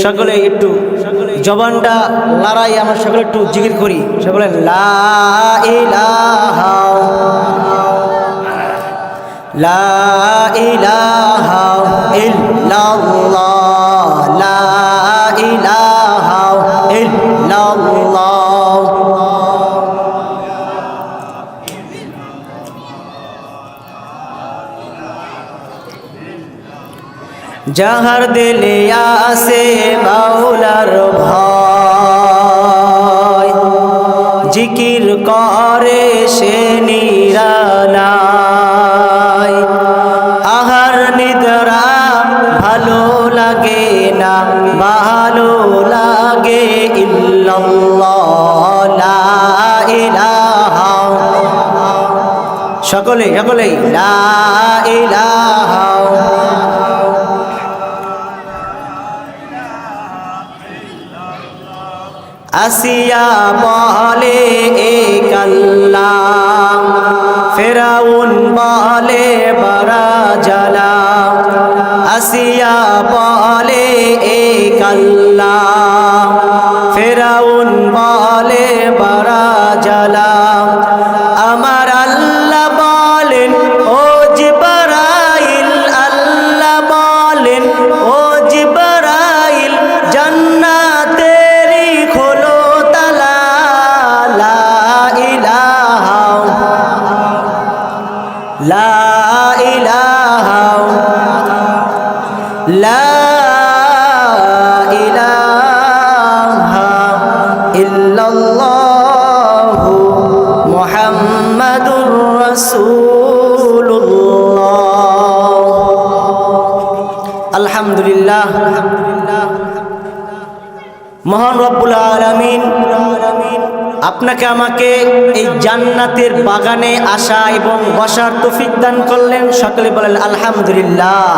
সকলে একটু জবানটা লড়াই আমরা সকলে একটু জিকির করি সকলে লা ইলাহা লা ইলাহা ইল্লাল্লাহ লা ইলাহা ইল্লাল্লাহ যাহার দিলে আসে মাওলার ভয় জিকির করে সে নিরালায় আহার নিদ্রা ভালো লাগে না ভালো লাগে ইল্লাল্লাহ লা ইলাহা সকলে সকলে লা ইলাহা আসিয়া বলে এক আল্লাহ ফেরাউন বলে বড় জালা আসিয়া বলে এক আল্লাহ ফেরাউন বলে বড় জালা আমার আল্লাহ বলেন ও জিবরাইল আল্লাহ বলেন ও জিবরাইল জান্নাতে লা ইলাহা লা ইলাহা ইল্লাল্লাহু মুহাম্মাদুর রাসূলুল্লাহ আলহামদুলিল্লাহ মহান রব্বুল আলামিন আপনাকে আমাকে এই জান্নাতের বাগানে আসা এবং বসার তৌফিক দান করলেন সকলে বলেন আলহামদুলিল্লাহ